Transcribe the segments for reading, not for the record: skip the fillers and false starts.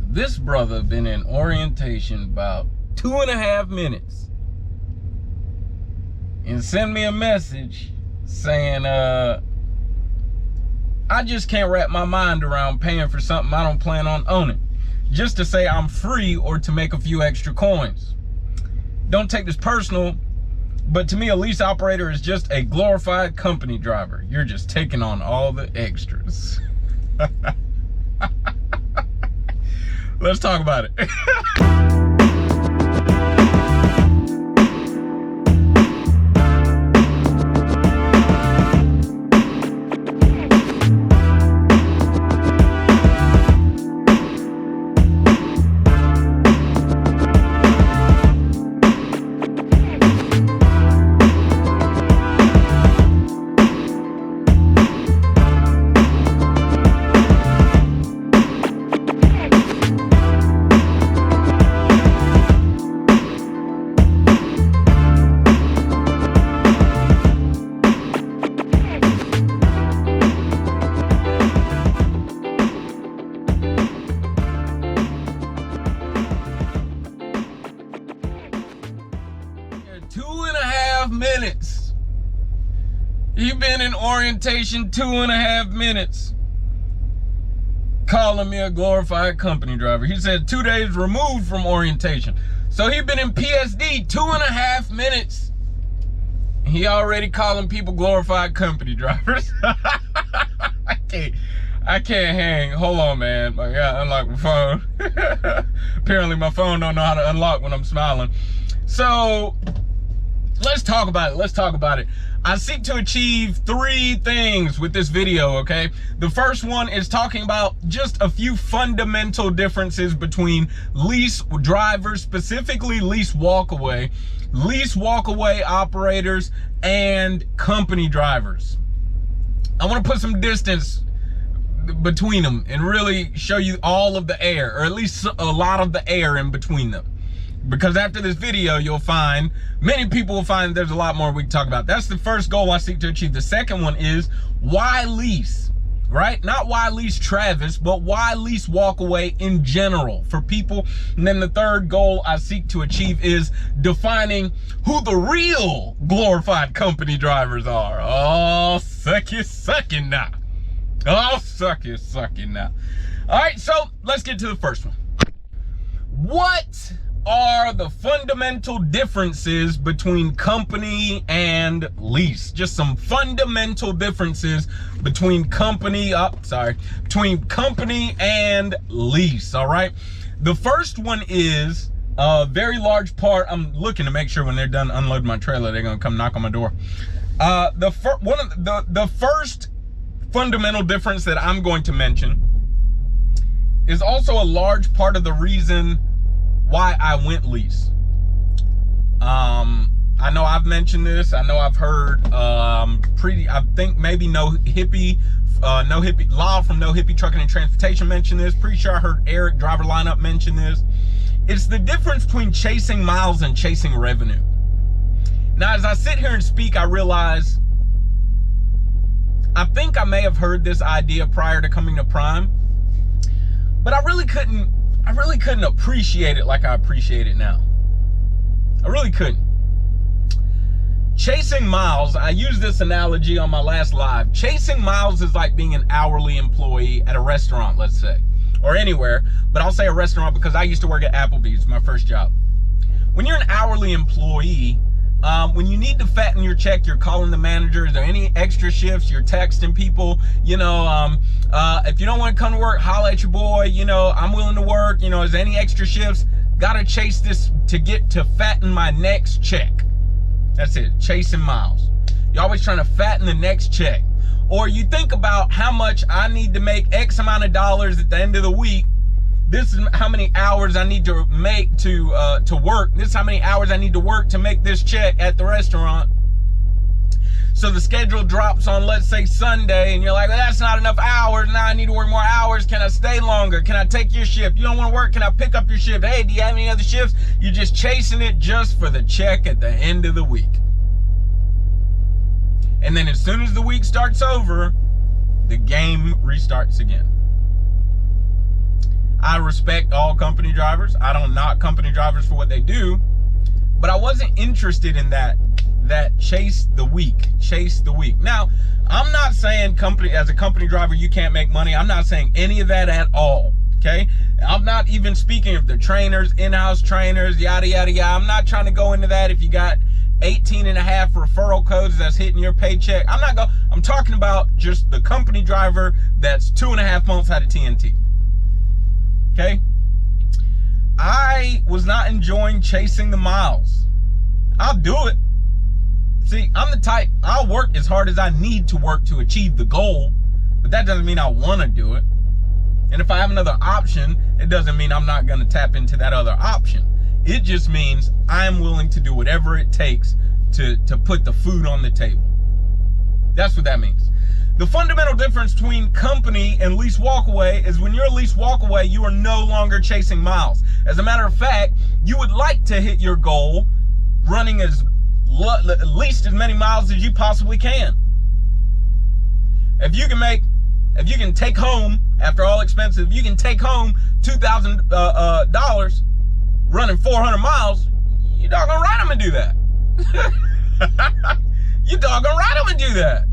This brother been in orientation about 2.5 minutes and send me a message saying, I just can't wrap my mind around paying for something I don't plan on owning, just to say I'm free or to make a few extra coins. Don't take this personal, but to me, a lease operator is just a glorified company driver. You're just taking on all the extras. Let's talk about it. 2.5 minutes. He been in orientation 2.5 minutes. Calling me a glorified company driver. He said 2 days removed from orientation. So he been in PSD 2.5 minutes. He already calling people glorified company drivers. I can't hang. Hold on, man. I gotta unlock my phone. Apparently my phone don't know how to unlock when I'm smiling. So let's talk about it. Let's talk about it. I seek to achieve 3 things with this video, okay? The first one is talking about just a few fundamental differences between lease drivers, specifically lease walkaway operators, and company drivers. I want to put some distance between them and really show you all of the air, or at least a lot of the air in between them. Because after this video, you'll find, many people will find there's a lot more we can talk about. That's the first goal I seek to achieve. The second one is why lease, right? Not why lease Travis, but why lease walkaway in general for people. And then the third goal I seek to achieve is defining who the real glorified company drivers are. Oh, sucky now. Oh, sucky now. All right, so let's get to the first one. What are the fundamental differences between company and lease? Just some fundamental differences between company and lease, all right? The first one is a very large part. I'm looking to make sure when they're done unloading my trailer, they're gonna come knock on my door. The first fundamental difference that I'm going to mention is also a large part of the reason why I went lease. I know I've mentioned this. I know I've heard I think maybe Law from No Hippie Trucking and Transportation mention this. Pretty sure I heard Eric Driver Lineup mention this. It's the difference between chasing miles and chasing revenue. Now, as I sit here and speak, I realize I think I may have heard this idea prior to coming to Prime, but I really couldn't appreciate it like I appreciate it now. I really couldn't. Chasing miles, I used this analogy on my last live. Chasing miles is like being an hourly employee at a restaurant, let's say, or anywhere, but I'll say a restaurant because I used to work at Applebee's, my first job. When you're an hourly employee, when you need to fatten your check, you're calling the manager. Is there any extra shifts? You're texting people, if you don't want to come to work, holla at your boy, I'm willing to work, is there any extra shifts? Gotta chase this to fatten my next check. That's it, chasing miles. You're always trying to fatten the next check. Or you think about how much I need to make X amount of dollars at the end of the week. This is how many hours I need to make to work. This is how many hours I need to work to make this check at the restaurant. So the schedule drops on, let's say, Sunday, and you're like, well, that's not enough hours. Now I need to work more hours. Can I stay longer? Can I take your shift? You don't want to work? Can I pick up your shift? Hey, do you have any other shifts? You're just chasing it just for the check at the end of the week. And then as soon as the week starts over, the game restarts again. I respect all company drivers. I don't knock company drivers for what they do, but I wasn't interested in that chase the week. Now, I'm not saying as a company driver, you can't make money. I'm not saying any of that at all, okay? I'm not even speaking of the trainers, in-house trainers, yada, yada, yada. I'm not trying to go into that if you got 18.5 referral codes that's hitting your paycheck. I'm talking about just the company driver that's 2.5 months out of TNT. Okay? I was not enjoying chasing the miles. I'll do it. See, I'm the type, I'll work as hard as I need to work to achieve the goal, but that doesn't mean I want to do it. And if I have another option, it doesn't mean I'm not going to tap into that other option. It just means I'm willing to do whatever it takes to put the food on the table. That's what that means. The fundamental difference between company and lease walkaway is when you're a lease walkaway, you are no longer chasing miles. As a matter of fact, you would like to hit your goal running at least as many miles as you possibly can. If you can take home, after all expenses, if you can take home $2,000 running 400 miles, you doggone right I'm gonna do that. You doggone right I'm gonna do that.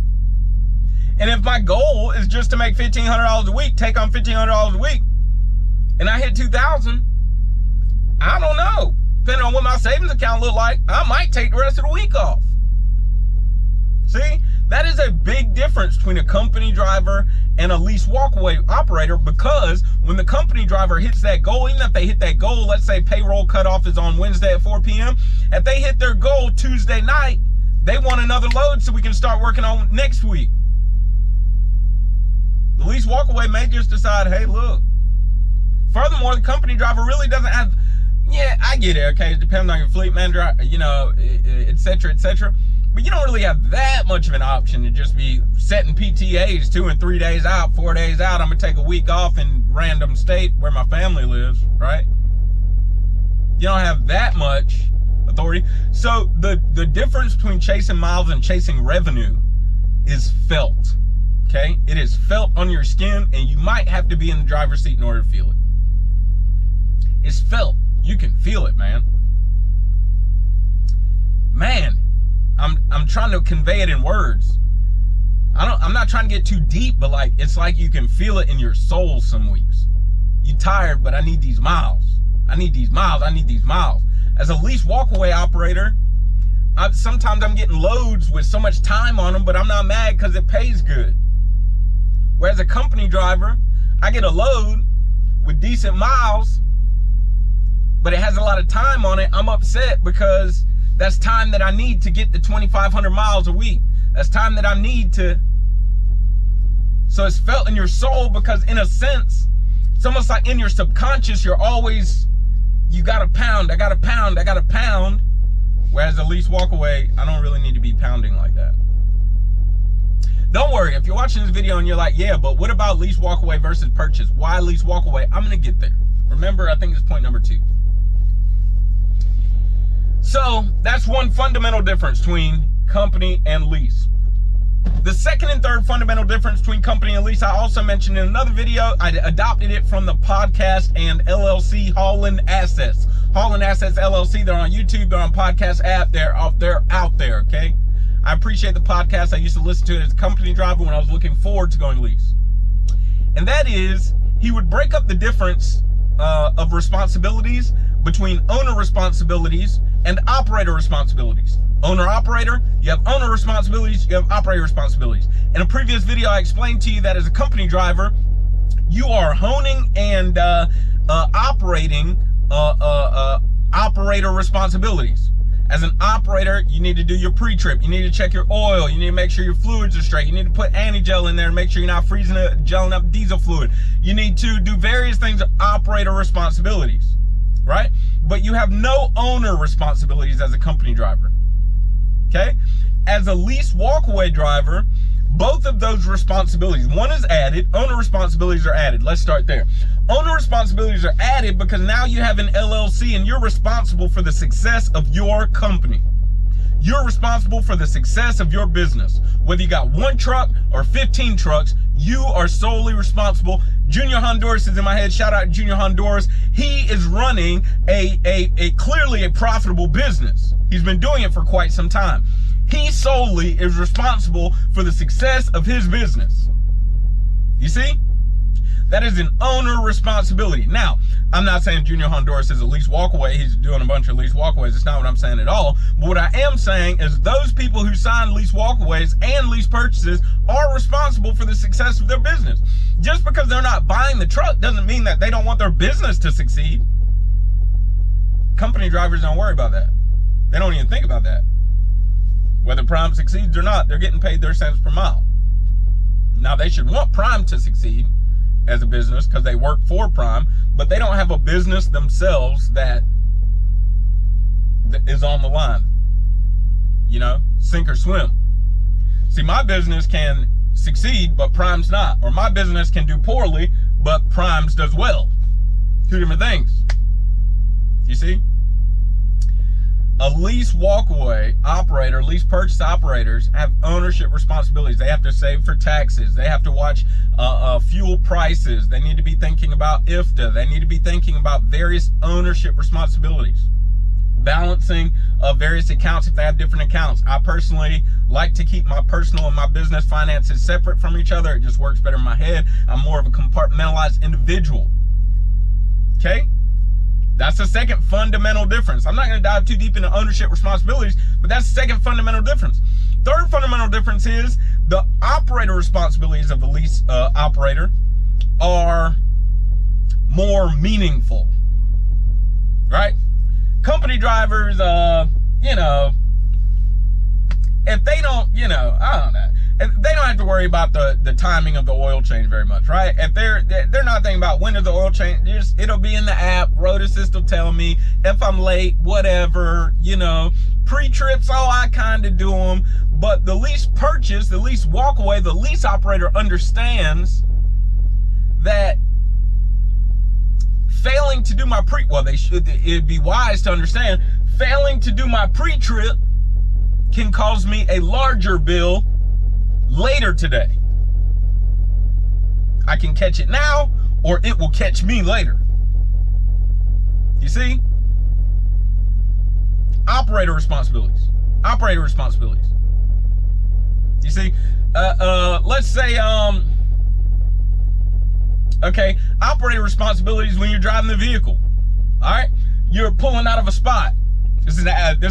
And if my goal is just to make $1,500 a week, take on $1,500 a week, and I hit 2,000, I don't know. Depending on what my savings account look like, I might take the rest of the week off. See, that is a big difference between a company driver and a lease walkaway operator, because when the company driver hits that goal, even if they hit that goal, let's say payroll cutoff is on Wednesday at 4 p.m., if they hit their goal Tuesday night, they want another load so we can start working on next week. The lease walkaway may just decide, hey, look. Furthermore, the company driver really doesn't have, yeah, I get it, okay, it depends on your fleet manager, you know, et cetera, but you don't really have that much of an option to just be setting PTAs 2 and 3 days out, 4 days out. I'm gonna take a week off in random state where my family lives, right? You don't have that much authority. So the difference between chasing miles and chasing revenue is felt, okay? It is felt on your skin, and you might have to be in the driver's seat in order to feel it. It's felt. You can feel it, man. Man, I'm trying to convey it in words. I'm not trying to get too deep, but like, it's like you can feel it in your soul some weeks. You tired, but I need these miles. I need these miles. As a lease walkaway operator, sometimes I'm getting loads with so much time on them, but I'm not mad because it pays good. Whereas a company driver, I get a load with decent miles, but it has a lot of time on it. I'm upset because that's time that I need to get the 2,500 miles a week. That's time that I need to. So it's felt in your soul, because in a sense, it's almost like in your subconscious, you're always, you gotta pound, I gotta pound. Whereas a lease walkaway, I don't really need to be pounding like that. Don't worry, if you're watching this video and you're like, yeah, but what about lease walkaway versus purchase? Why lease walkaway? I'm gonna get there. Remember, I think it's point number 2. So that's one fundamental difference between company and lease. The second and third fundamental difference between company and lease, I also mentioned in another video. I adopted it from the podcast and LLC Holland Assets. Holland Assets LLC, they're on YouTube, they're on podcast app, they're out there, okay? I appreciate the podcast. I used to listen to it as a company driver when I was looking forward to going lease. And that is, he would break up the difference of responsibilities between owner responsibilities and operator responsibilities. Owner-operator, you have owner responsibilities, you have operator responsibilities. In a previous video, I explained to you that as a company driver, you are honing and operating operator responsibilities. As an operator, you need to do your pre-trip, you need to check your oil, you need to make sure your fluids are straight, you need to put anti-gel in there and make sure you're not freezing gelling up diesel fluid. You need to do various things of operator responsibilities, right? But you have no owner responsibilities as a company driver, okay? As a lease walkaway driver, both of those responsibilities, one is added, owner responsibilities are added. Let's start there. Owner responsibilities are added because now you have an LLC and you're responsible for the success of your company. You're responsible for the success of your business. Whether you got 1 truck or 15 trucks, you are solely responsible. Junior Honduras is in my head. Shout out to Junior Honduras. He is running a clearly a profitable business. He's been doing it for quite some time. He solely is responsible for the success of his business. You see? That is an owner responsibility. Now, I'm not saying Junior Honduras is a lease walkaway. He's doing a bunch of lease walkaways. It's not what I'm saying at all. But what I am saying is those people who sign lease walkaways and lease purchases are responsible for the success of their business. Just because they're not buying the truck doesn't mean that they don't want their business to succeed. Company drivers don't worry about that. They don't even think about that. Whether Prime succeeds or not, they're getting paid their cents per mile. Now, they should want Prime to succeed as a business because they work for Prime, but they don't have a business themselves that is on the line. You know, sink or swim. See, my business can succeed, but Prime's not. Or my business can do poorly, but Prime's does well. 2 different things. You see? A lease walkaway operator, lease purchase operators have ownership responsibilities. They have to save for taxes. They have to watch fuel prices. They need to be thinking about IFTA. They need to be thinking about various ownership responsibilities. Balancing various accounts if they have different accounts. I personally like to keep my personal and my business finances separate from each other. It just works better in my head. I'm more of a compartmentalized individual. Okay? That's the second fundamental difference. I'm not going to dive too deep into ownership responsibilities, but that's the second fundamental difference. Third fundamental difference is the operator responsibilities of the lease operator are more meaningful, right? Company drivers, you know, if they don't, you know, I don't know. They don't have to worry about the timing of the oil change very much, right? If they're not thinking about when is the oil change, it'll be in the app. Road Assist will tell me if I'm late, whatever, you know. Pre-trips, oh, I kind of do them. But the lease purchase, the lease walkaway, the lease operator understands that failing to do my it'd be wise to understand, failing to do my pre-trip can cause me a larger bill later today. I can catch it now, or it will catch me later. You see? Operator responsibilities. Operator responsibilities. You see? Let's say, okay, operator responsibilities when you're driving the vehicle. All right? You're pulling out of a spot. This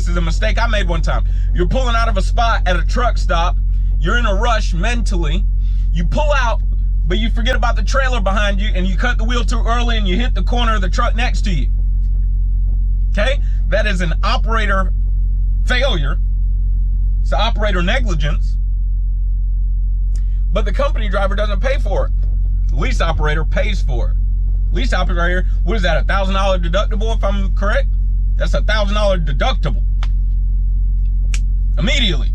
is a mistake I made one time. You're pulling out of a spot at a truck stop. You're in a rush mentally. You pull out, but you forget about the trailer behind you, and you cut the wheel too early, and you hit the corner of the truck next to you. Okay? That is an operator failure. It's operator negligence. But the company driver doesn't pay for it. The lease operator pays for it. Lease operator, what is that, $1,000 deductible if I'm correct? That's $1,000 deductible. Immediately.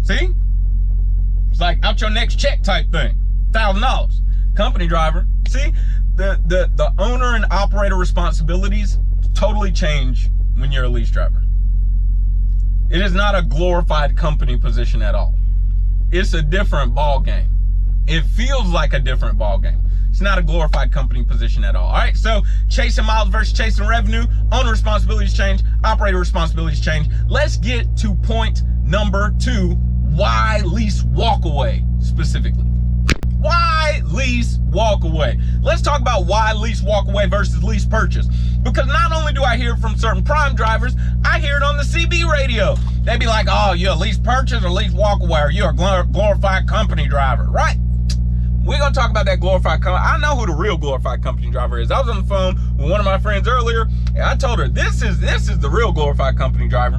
See? It's like out your next check type thing. $1,000. Company driver. See? The owner and operator responsibilities totally change when you're a lease driver. It is not a glorified company position at all. It's a different ball game. It feels like a different ball game. It's not a glorified company position at all. All right, so chasing miles versus chasing revenue. Owner responsibilities change. Operator responsibilities change. Let's get to point number 2. Why lease walkaway specifically? Why lease walkaway? Let's talk about why lease walkaway versus lease purchase. Because not only do I hear it from certain Prime drivers, I hear it on the CB radio. They be like, oh, you're a lease purchase or lease walkaway, or you're a glorified company driver, right? We're going to talk about that glorified company. I know who the real glorified company driver is. I was on the phone with one of my friends earlier, and I told her, this is the real glorified company driver.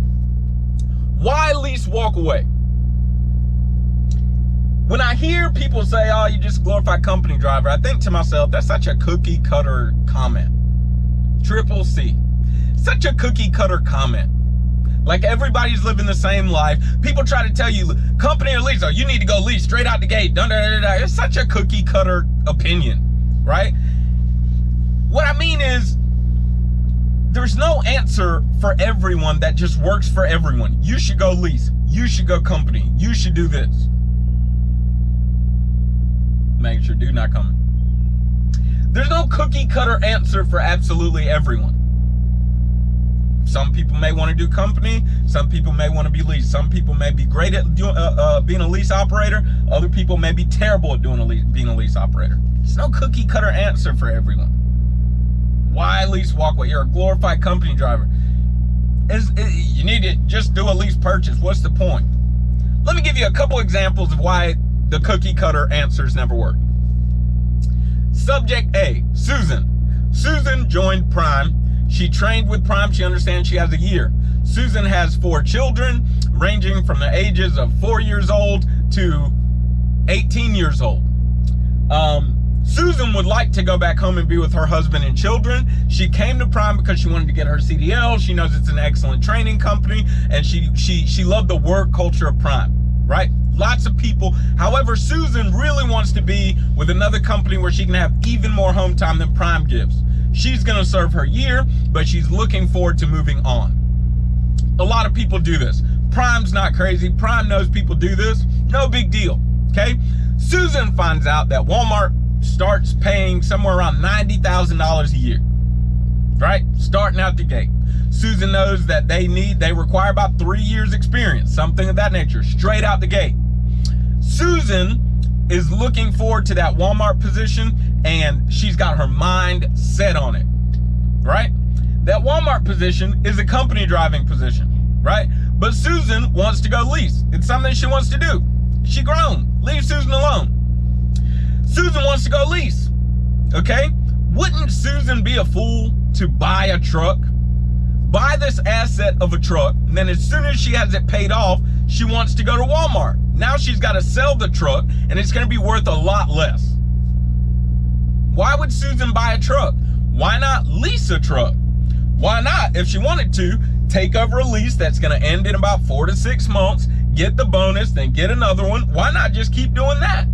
Why lease walkaway? When I hear people say, oh, you're just a glorified company driver, I think to myself, that's such a cookie cutter comment. Triple C. Such a cookie cutter comment. Like everybody's living the same life. People try to tell you, company or lease, oh, you need to go lease straight out the gate. It's such a cookie cutter opinion, right? What I mean is, there's no answer for everyone that just works for everyone. You should go lease. You should go company. You should do this. Make sure dude not coming. There's no cookie cutter answer for absolutely everyone. Some people may want to do company. Some people may want to be lease. Some people may be great at being a lease operator. Other people may be terrible at being a lease operator. There's no cookie cutter answer for everyone. Why lease walkway? You're a glorified company driver. You need to just do a lease purchase. What's the point? Let me give you a couple examples of why the cookie cutter answers never work. Subject A, Susan. Susan joined Prime. She trained with Prime. She understands she has a year. Susan has 4 children, ranging from the ages of 4 years old to 18 years old. Susan would like to go back home and be with her husband and children. She came to Prime because she wanted to get her CDL. She knows it's an excellent training company, and she loved the work culture of Prime, right? Lots of people. However, Susan really wants to be with another company where she can have even more home time than Prime gives. She's going to serve her year, but she's looking forward to moving on. A lot of people do this. Prime's not crazy. Prime knows people do this. No big deal, okay? Susan finds out that Walmart starts paying somewhere around $90,000 a year, right? Starting out the gate. Susan knows that they require about 3 years experience, something of that nature, straight out the gate. Susan is looking forward to that Walmart position, and she's got her mind set on it, right? That Walmart position is a company driving position, right? But Susan wants to go lease. It's something she wants to do. She grown. Leave Susan alone. Susan wants to go lease, okay? Wouldn't Susan be a fool to buy a truck? Buy this asset of a truck, and then as soon as she has it paid off, she wants to go to Walmart. Now she's got to sell the truck, and it's going to be worth a lot less. Why would Susan buy a truck? Why not lease a truck? Why not, if she wanted to, take over a lease that's going to end in about 4 to 6 months, get the bonus, then get another one? Why not just keep doing that?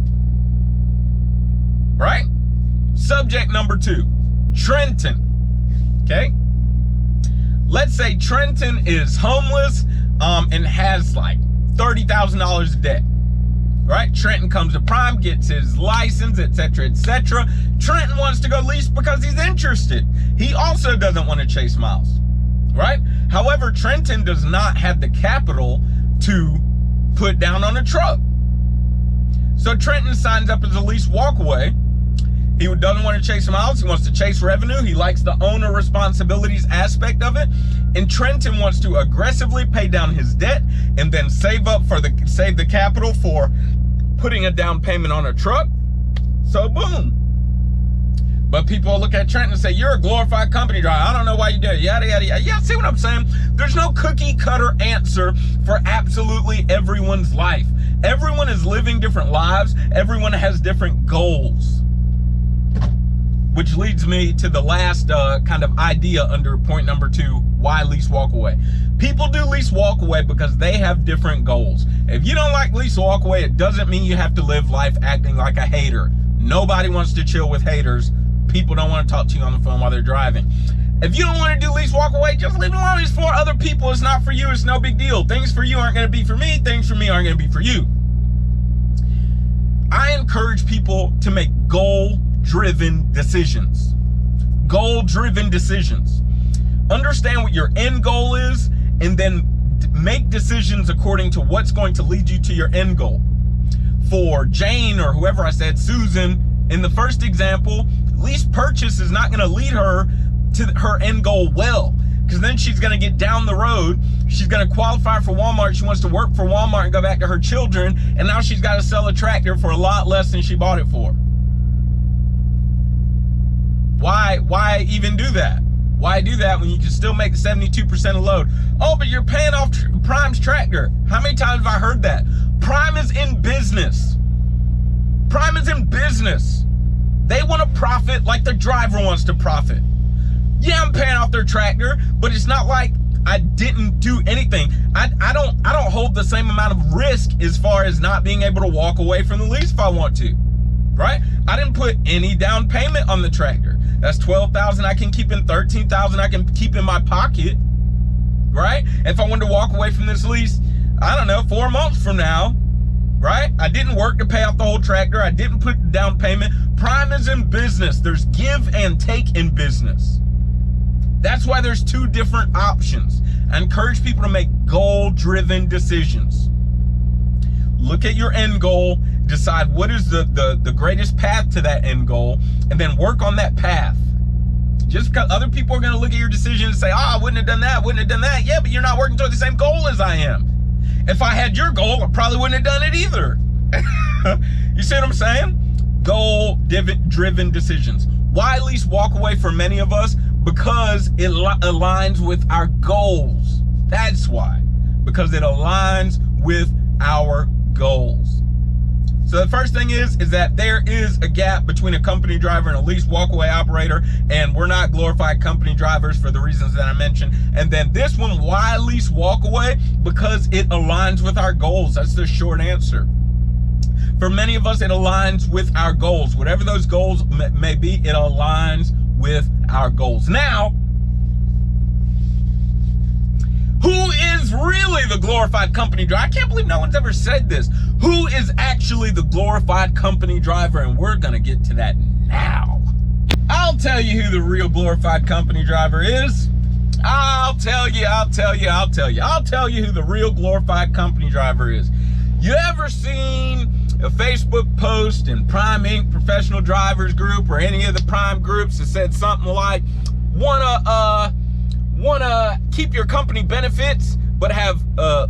Right? Subject number 2, Trenton, okay? Let's say Trenton is homeless and has like $30,000 of debt, right? Trenton comes to Prime, gets his license, etc., etc. Trenton wants to go lease because he's interested. He also doesn't want to chase miles, right? However, Trenton does not have the capital to put down on a truck. So Trenton signs up as a lease walkaway. He doesn't want to chase miles. He wants to chase revenue. He likes the owner responsibilities aspect of it. And Trenton wants to aggressively pay down his debt and then save the capital for putting a down payment on a truck. So boom. But people look at Trenton and say, you're a glorified company driver. I don't know why you do it. Yada, yada, yada. Yeah, see what I'm saying? There's no cookie cutter answer for absolutely everyone's life. Everyone is living different lives. Everyone has different goals. Which leads me to the last kind of idea under point number 2, why lease walkaway. People do lease walkaway because they have different goals. If you don't like lease walkaway, it doesn't mean you have to live life acting like a hater. Nobody wants to chill with haters. People don't want to talk to you on the phone while they're driving. If you don't want to do lease walkaway, just leave it alone. It's for other people. It's not for you. It's no big deal. Things for you aren't going to be for me. Things for me aren't going to be for you. I encourage people to make goal-driven decisions. Goal-driven decisions. Understand what your end goal is, and then make decisions according to what's going to lead you to your end goal. For Jane, or whoever I said, Susan, in the first example, lease purchase is not going to lead her to her end goal well, because then she's going to get down the road. She's going to qualify for Walmart. She wants to work for Walmart and go back to her children, and now she's got to sell a tractor for a lot less than she bought it for. Why even do that? Why do that when you can still make 72% of load? Oh, but you're paying off Prime's tractor. How many times have I heard that? Prime is in business. Prime is in business. They want to profit like the driver wants to profit. Yeah, I'm paying off their tractor, but it's not like I didn't do anything. I don't hold the same amount of risk as far as not being able to walk away from the lease if I want to, right? I didn't put any down payment on the tractor. That's $12,000 I can keep in, $13,000 I can keep in my pocket, right? If I wanted to walk away from this lease, I don't know, 4 months from now, right? I didn't work to pay off the whole tractor. I didn't put the down payment. Prime is in business. There's give and take in business. That's why there's two different options. I encourage people to make goal-driven decisions. Look at your end goal, decide what is the greatest path to that end goal, and then work on that path. Just because other people are gonna look at your decision and say, oh, I wouldn't have done that, wouldn't have done that. Yeah, but you're not working toward the same goal as I am. If I had your goal, I probably wouldn't have done it either. You see what I'm saying? Goal-driven decisions. Why lease walk away for many of us? Because it aligns with our goals. That's why. Because it aligns with our goals. So the first thing is that there is a gap between a company driver and a lease walkaway operator, and we're not glorified company drivers for the reasons that I mentioned. And then this one, why lease walkaway? Because it aligns with our goals. That's the short answer. For many of us, it aligns with our goals. Whatever those goals may be, it aligns with our goals. Now, who is really the glorified company driver? I can't believe no one's ever said this. Who is actually the glorified company driver? And we're gonna get to that now. I'll tell you who the real glorified company driver is. I'll tell you who the real glorified company driver is. You ever seen a Facebook post in Prime Inc. Professional Drivers Group or any of the Prime groups that said something like, wanna keep your company benefits but have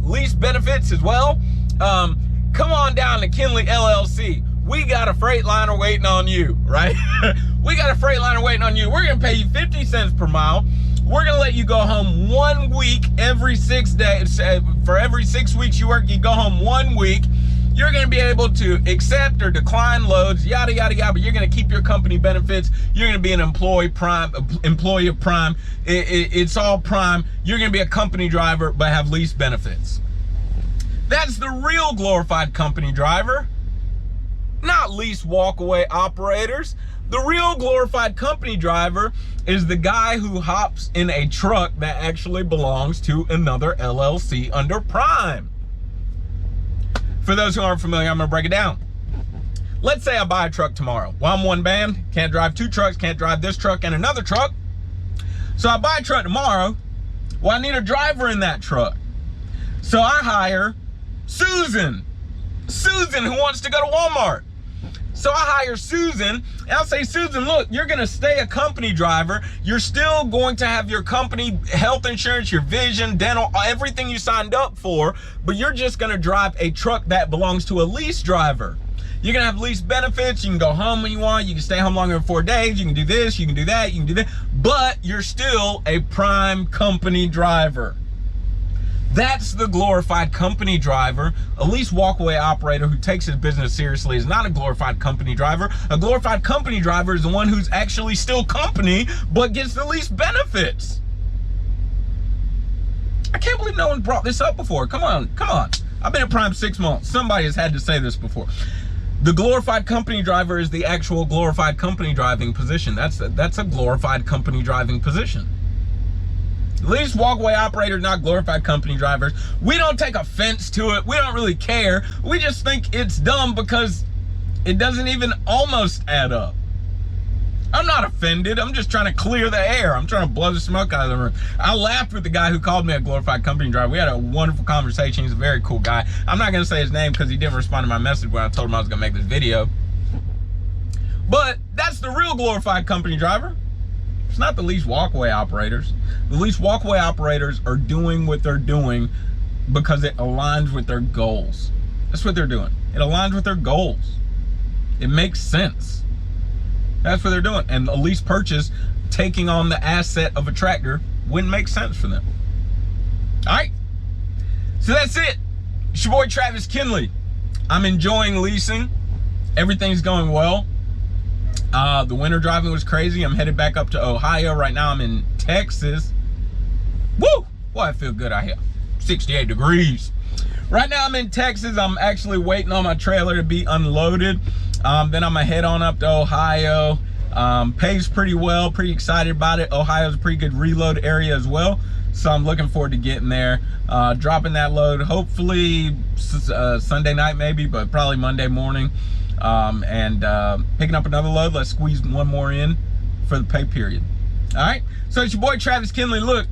lease benefits as well? Come on down to Kinley LLC. We got a Freightliner waiting on you, right? We got a Freightliner waiting on you. We're gonna pay you 50 cents per mile. We're gonna let you go home 1 week every 6 days. For every 6 weeks you work, you go home 1 week. You're gonna be able to accept or decline loads, yada, yada, yada, but you're gonna keep your company benefits. You're gonna be an employee of Prime. It's all Prime. You're gonna be a company driver, but have lease benefits. That's the real glorified company driver, not lease walkaway operators. The real glorified company driver is the guy who hops in a truck that actually belongs to another LLC under Prime. For those who aren't familiar, I'm gonna break it down. Let's say I buy a truck tomorrow. Well, I'm one band, can't drive two trucks, can't drive this truck and another truck. So I buy a truck tomorrow. Well, I need a driver in that truck. So I hire Susan who wants to go to Walmart. So I hire Susan, and I'll say, Susan, look, you're gonna stay a company driver. You're still going to have your company health insurance, your vision, dental, everything you signed up for, but you're just gonna drive a truck that belongs to a lease driver. You're gonna have lease benefits. You can go home when you want. You can stay home longer than 4 days. You can do this, you can do that, you can do that, but you're still a Prime company driver. That's the glorified company driver. A lease walkaway operator who takes his business seriously is not a glorified company driver. A glorified company driver is the one who's actually still company, but gets the lease benefits. I can't believe no one brought this up before. Come on. I've been at Prime 6 months. Somebody has had to say this before. The glorified company driver is the actual glorified company driving position. That's a glorified company driving position. Lease walkaway operators, not glorified company drivers. We don't take offense to it. We don't really care. We just think it's dumb because it doesn't even almost add up. I'm not offended. I'm just trying to clear the air. I'm trying to blow the smoke out of the room. I laughed with the guy who called me a glorified company driver. We had a wonderful conversation. He's a very cool guy. I'm not going to say his name because he didn't respond to my message when I told him I was going to make this video. But that's the real glorified company driver. It's not the lease walkaway operators. The lease walkaway operators are doing what they're doing because it aligns with their goals. That's what they're doing. It aligns with their goals. It makes sense. That's what they're doing. And a lease purchase, taking on the asset of a tractor, wouldn't make sense for them. All right. So that's it. It's your boy Travis Kinley. I'm enjoying leasing. Everything's going well. The winter driving was crazy. I'm headed back up to Ohio. Right now I'm in Texas. Woo! Boy, I feel good out here. 68 degrees. Right now I'm in Texas. I'm actually waiting on my trailer to be unloaded. Then I'm gonna head on up to Ohio. Pays pretty well, pretty excited about it. Ohio's a pretty good reload area as well. So I'm looking forward to getting there, dropping that load, hopefully Sunday night maybe, but probably Monday morning, and picking up another load. Let's squeeze one more in for the pay period. All right, so it's your boy Travis Kinley. Look,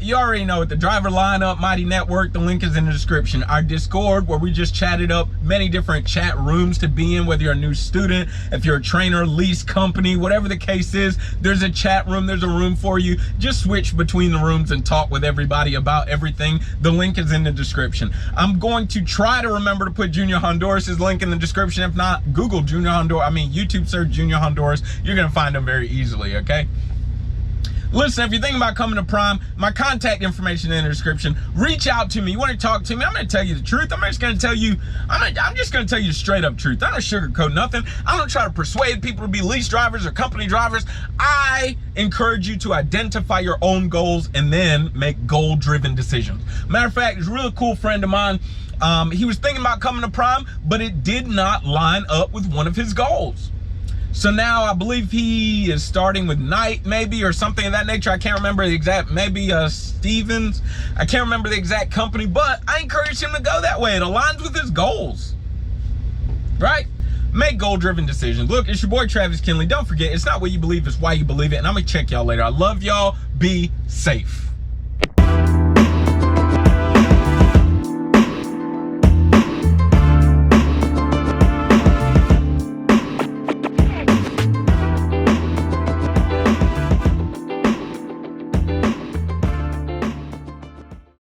you already know it, the driver lineup, Mighty Network, the link is in the description. Our Discord, where we just chatted up many different chat rooms to be in, whether you're a new student, if you're a trainer, lease company, whatever the case is, there's a chat room, there's a room for you. Just switch between the rooms and talk with everybody about everything. The link is in the description. I'm going to try to remember to put Junior Honduras' link in the description. If not, Google Junior Honduras, YouTube search Junior Honduras. You're gonna find them very easily, okay? Listen, if you're thinking about coming to Prime, my contact information in the description. Reach out to me. You want to talk to me? I'm going to tell you the truth. I'm just going to tell you the straight up truth. I don't sugarcoat nothing. I don't try to persuade people to be lease drivers or company drivers. I encourage you to identify your own goals and then make goal-driven decisions. Matter of fact, there's a really cool friend of mine. He was thinking about coming to Prime, but it did not line up with one of his goals. So now I believe he is starting with night maybe, or something of that nature. I can't remember the exact, maybe Stevens. I can't remember the exact company, but I encourage him to go that way. It aligns with his goals, right? Make goal-driven decisions. Look, it's your boy Travis Kinley. Don't forget, it's not what you believe, it's why you believe it. And I'm gonna check y'all later. I love y'all. Be safe.